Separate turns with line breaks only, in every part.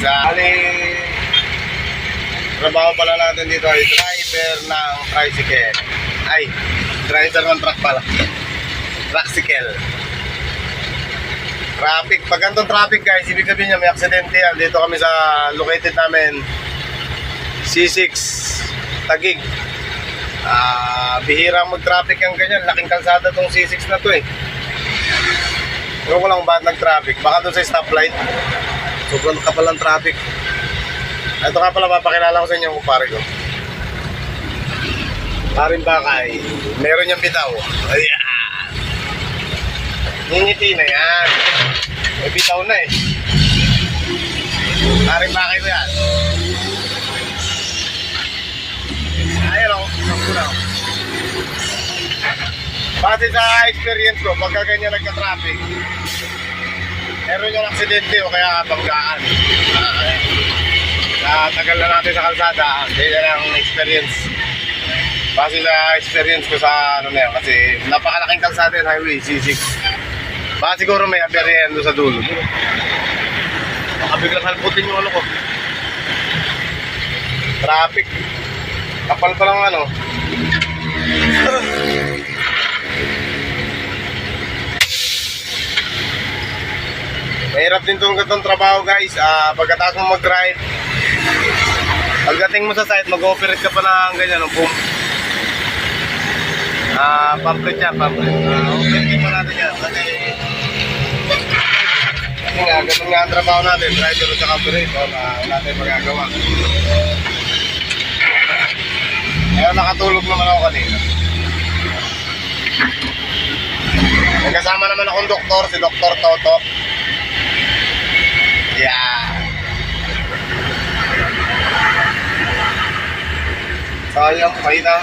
Bali, trabaho pala natin dito ay driver ng tricycle. Ay, driver ng truck pala. Tricycle. Traffic. Pag ganitong traffic guys, ibig sabihin niya may aksidente yan. Dito kami sa located namin C6 Taguig. Bihira mag-traffic yung ganyan. Laking kalsada tong C6 na to eh. Ewan ko lang ba't nag-traffic. Baka doon sa stoplight. Sobrang kapal ang traffic. Ito nga pala, papakilala ko sa inyo kung pare ko. Paring bakay. Meron niyang bitaw. Ayan. Ngingiti na yan. May bitaw na eh. Paring bakay ko yan. Ayan o. Base sa experience ko, pagka ganyan nagka-traffic, meron yung aksidente o kaya banggaan. Tagal na natin sa kalsada, hindi na lang experience. Base sa experience ko sa ano na yan, kasi napakalaking kalsada yung highway, C6. Baka siguro may aberya yan doon sa dulo. Baka biglang halputin yung ano ko. Traffic. Kapal pa lang ano. Mahirap din itong trabaho guys. Pagkatapos mo mag-drive, pagdating mo sa site, mag-operate ka pa ng ganyan, ng boom. Pamphlet yan, pamphlet. Operate pa natin yan. Kasi nga, ganun nga ang trabaho natin. Driver at saka operator, wala tayong magagawa. Kaya nakatulog naman ako kanina. May kasama naman akong doktor, si Dr. Toto. Yeah. So yung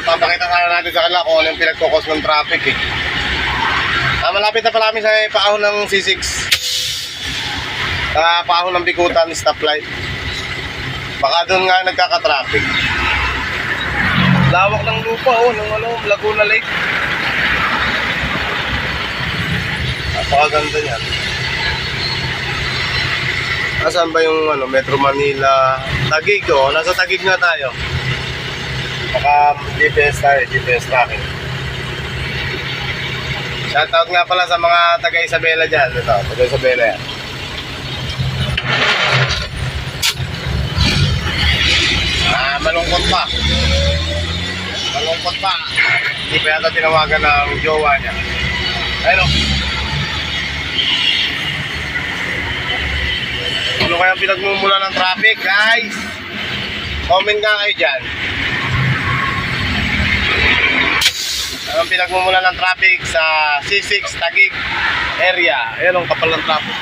papakita sana natin sa kanila kung ano yung pinagkukos ng traffic eh. Malapit na pala kami sa paahon ng C6. Paahon ng Bikutan, stoplight. Baka doon nga nagkaka-traffic. Lawak ng lupa oh, ng ano, Laguna Lake. Napakaganda niyan. Nasaan ba yung ano, Metro Manila? Taguig oh, nasa Taguig nga tayo. Baka GPS tayo, GPS tracking. Shoutout nga pala sa mga taga Isabela dyan. Ito, taga Isabela yan. Malungkot pa. Malungkot pa. Hindi pa yata tinawagan ng jowa niya. Ayun o. Ano kayang pinagmumula ng traffic, guys? Comment nga kayo dyan. Anong pinagmumula ng traffic sa C6 Taguig area? Ayun ang kapal ng traffic.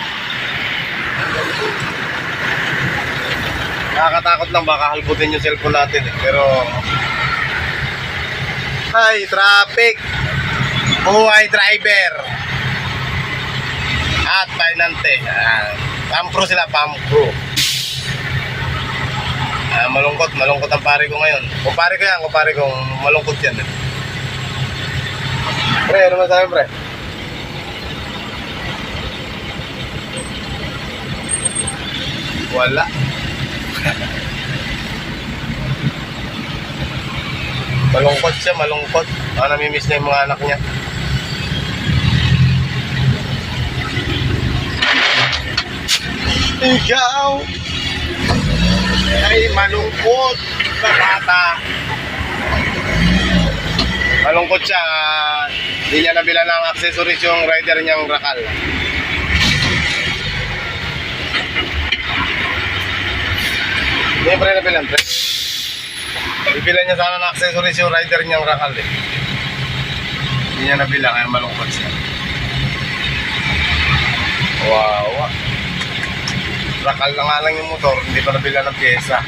Nakakatakot lang, baka halputin yung cellphone natin eh. Pero ay, traffic. Buhay driver at painante. Pampro sila, pampro. Malungkot ang pare ko ngayon. Kung pare ko yan, kung pare ko, malungkot yan eh. Pre, ano masabi pre? Wala. Malungkot siya, malungkot. Namimiss na yung mga anak niya. Ikaw ay malungkot na bata. Malungkot siya. Hindi niya nabila ng accessories yung rider niyang Rakal. Hindi pre nabilan pre. Bibilan niya sana ng accessories yung rider niyang Rakal eh. Hindi niya nabila kaya malungkot siya. Wow. Rakal na nga lang yung motor, hindi pa nabila ng pyesa.